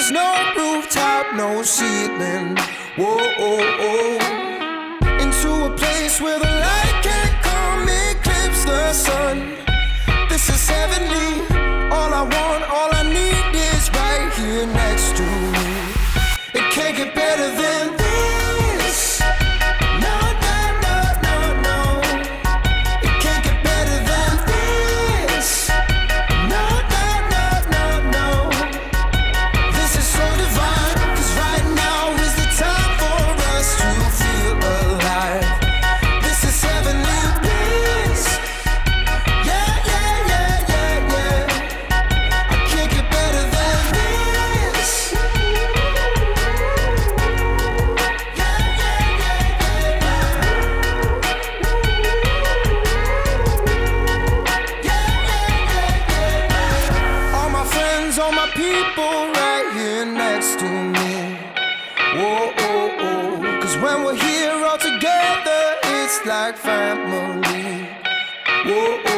There's no rooftop, no ceiling. Whoa, oh, oh. Into a place where the light can't come, eclipse the sun. This is heavenly. All I want, all I need is right here next to me. It can't get better than this. No, no, no, no, no. It can't get better than this. No, no, no, no, no. This is so divine, 'cause right now is the time for us to feel alive. This is heavenly bliss. Yeah, yeah, yeah, yeah, yeah. I can't get better than this. All my friends, all my people right here next to me. Whoa, oh, oh. 'Cause when we're here all together, it's like family. Whoa, oh.